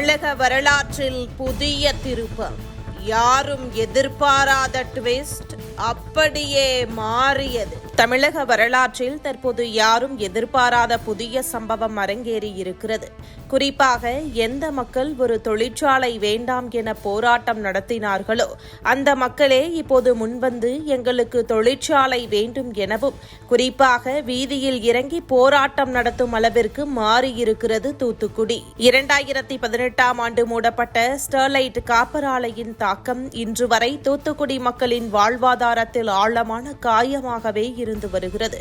தமிழக வரலாற்றில் புதிய திருப்பம். யாரும் எதிர்பாராத ட்விஸ்ட் அப்படியே மாறியது. தமிழக வரலாற்றில் தற்போது யாரும் எதிர்பாராத புதிய சம்பவம் அரங்கேறி இருக்கிறது. குறிப்பாக எந்த மக்கள் ஒரு தொழிற்சாலை வேண்டாம் என போராட்டம் நடத்தினார்களோ அந்த மக்களே இப்போது முன்வந்து எங்களுக்கு தொழிற்சாலை வேண்டும் எனவும் குறிப்பாக வீதியில் இறங்கி போராட்டம் நடத்தும் அளவிற்கு மாறியிருக்கிறது தூத்துக்குடி. 2018ஆம் ஆண்டு மூடப்பட்ட ஸ்டெர்லைட் காப்பர் ஆலையின் தாக்கம் இன்று வரை தூத்துக்குடி மக்களின் வாழ்வாதாரத்தில் ஆழமான காயமாகவே இருந்து வருகிறது.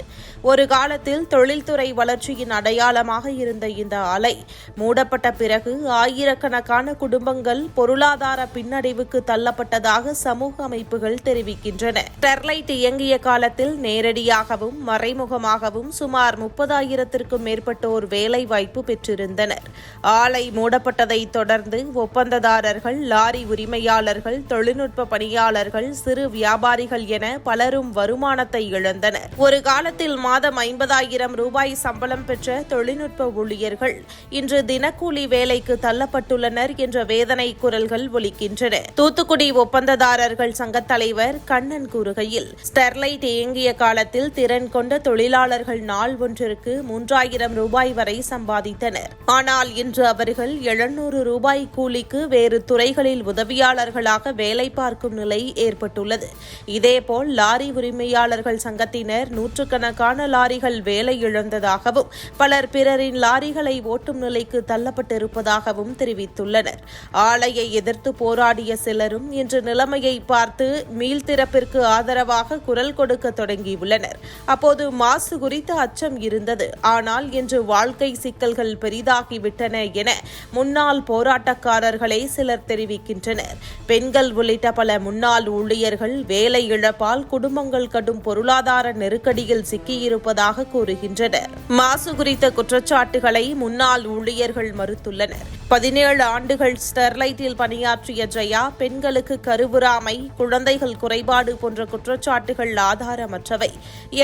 ஒரு காலத்தில் தொழில்துறை வளர்ச்சியின் அடையாளமாக இருந்த இந்த ஆலை மூடப்பட்ட பிறகு ஆயிரக்கணக்கான குடும்பங்கள் பொருளாதார பின்னடைவுக்கு தள்ளப்பட்டதாக சமூக அமைப்புகள் தெரிவிக்கின்றன. ஸ்டெர்லைட் இயங்கிய காலத்தில் நேரடியாகவும் மறைமுகமாகவும் சுமார் 30,000க்கும் மேற்பட்டோர் வேலைவாய்ப்பு பெற்றிருந்தனர். ஆலை மூடப்பட்டதை தொடர்ந்து ஒப்பந்ததாரர்கள், லாரி உரிமையாளர்கள், தொழில்நுட்ப பணியாளர்கள், சிறு வியாபாரிகள் என பலரும் வருமானத்தை இழந்தனர். ஒரு காலத்தில் மாதம் 50,000 ரூபாய் சம்பளம் பெற்ற தொழில்நுட்ப ஊழியர்கள் இன்று தினக்கூலி வேலைக்கு தள்ளப்பட்டுள்ளனர் என்ற வேதனை குரல்கள் ஒலிக்கின்றன. தூத்துக்குடி ஒப்பந்ததாரர்கள் சங்க தலைவர் கண்ணன் கூறுகையில், ஸ்டெர்லைட் இயங்கிய காலத்தில் திறன் கொண்ட தொழிலாளர்கள் நாள் ஒன்றிற்கு 3,000 ரூபாய் வரை சம்பாதித்தனர். ஆனால் இன்று அவர்கள் 700 ரூபாய் கூலிக்கு வேறு துறைகளில் உதவியாளர்களாக வேலை பார்க்கும் நிலை ஏற்பட்டுள்ளது. இதேபோல் லாரி உரிமையாளர்கள் சங்கத்தினர் நூற்றுக்கணக்கான லாரிகள் வேலை இழந்ததாகவும் பலர் பிறரின் லாரிகளை ஓட்டும் நிலைக்கு தள்ளப்பட்டிருப்பதாகவும் தெரிவித்துள்ளனர். ஆலையை எதிர்த்து போராடிய சிலரும் இன்று நிலைமையை பார்த்து மீள்திறப்பிற்கு ஆதரவாக குரல் கொடுக்க தொடங்கியுள்ளனர். அப்போது மாசு குறித்த அச்சம் இருந்தது, ஆனால் இன்று வாழ்க்கை சிக்கல்கள் பெரிதாகிவிட்டன என முன்னாள் போராட்டக்காரர்களே சிலர் தெரிவிக்கின்றனர். பெண்கள் உள்ளிட்ட பல முன்னாள் ஊழியர்கள் வேலை இழப்பால் குடும்பங்கள் கடும் பொருளாதார நெருக்கடியில் சிக்கியிருப்பதாக கூறுகின்றனர். மாசு குறித்த குற்றச்சாட்டுகளை முன்னாள் ஊழியர்கள் மறுத்துள்ளனர். 17 ஆண்டுகள் ஸ்டெர்லைட்டில் பணியாற்றிய ஜெயா, பெண்களுக்கு கருவுறாமை, குழந்தைகள் குறைபாடு போன்ற குற்றச்சாட்டுகள் ஆதாரமற்றவை.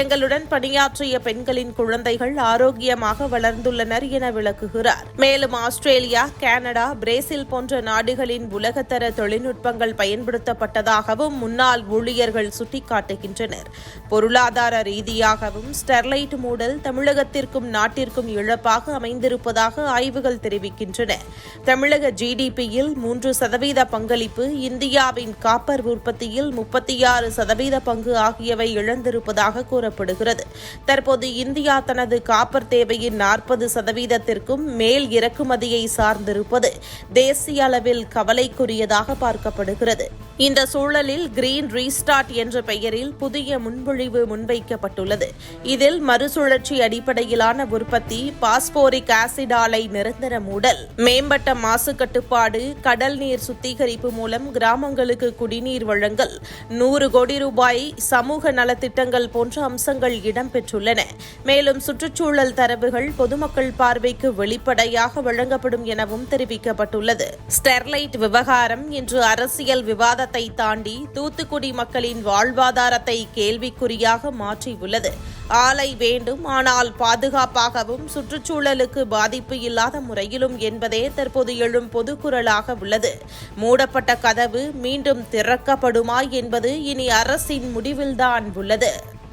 எங்களுடன் பணியாற்றிய பெண்களின் குழந்தைகள் ஆரோக்கியமாக வளர்ந்துள்ளனர் என விளக்குகிறார். மேலும் ஆஸ்திரேலியா, கனடா, பிரேசில் போன்ற நாடுகளின் உலகத்தர தொழில்நுட்பங்கள் பயன்படுத்தப்பட்டதாகவும் முன்னாள் ஊழியர்கள் சுட்டிக்காட்டுகின்றனர். பொருளாதார ரீதியாகவும் ஸ்டெர்லைட் மூடல் தமிழகத்திற்கும் நாட்டிற்கும் இழப்பாக அமைந்திருப்பதாக ஆய்வுகள் தெரிவிக்கின்றன. தமிழக ஜிடிபியில் 3% பங்களிப்பு, இந்தியாவின் காப்பர் உற்பத்தியில் 36% பங்கு ஆகியவை இழந்திருப்பதாக கூறப்படுகிறது. தற்போது இந்தியா தனது காப்பர் தேவையின் 40%த்திற்கும் மேல் இறக்குமதியை சார்ந்திருப்பது தேசிய அளவில் கவலைக்குரியதாக பார்க்கப்படுகிறது. இந்த சூழலில் கிரீன் ரீஸ்டார்ட் என்ற பெயரில் புதிய முன்மொழிவு முன்வைக்கப்பட்டுள்ளது. இதில் மறுசுழற்சி அடிப்படையிலான உற்பத்தி, பாஸ்போரிக் ஆசிட் ஆலை நிரந்தர மூடல், மேம்பட்ட மாசு கட்டுப்பாடு, கடல் நீர் சுத்திகரிப்பு மூலம் கிராமங்களுக்கு குடிநீர் வழங்கல், 100 கோடி ரூபாய் சமூக நலத்திட்டங்கள் போன்ற அம்சங்கள் இடம்பெற்றுள்ளன. மேலும் சுற்றுச்சூழல் தரவுகள் பொதுமக்கள் பார்வைக்கு வெளிப்படையாக வழங்கப்படும் எனவும் தெரிவிக்கப்பட்டுள்ளது. ஸ்டெர்லைட் விவகாரம் இன்று அரசியல் விவாதத்தை தாண்டி தூத்துக்குடி மக்களின் வாழ்வாதாரத்தை கேள்விக்குறியாக மாற்றியுள்ளது. ஆலை வேண்டும், ஆனால் பாதுகாப்பாகவும் சுற்றுச்சூழலுக்கு பாதிப்பு இல்லாத முறையிலும் என்பதே தற்போது எழும் பொதுக்குரலாக உள்ளது. மூடப்பட்ட கதவு மீண்டும் திறக்கப்படுமா என்பது இனி அரசின் முடிவில்தான் உள்ளது.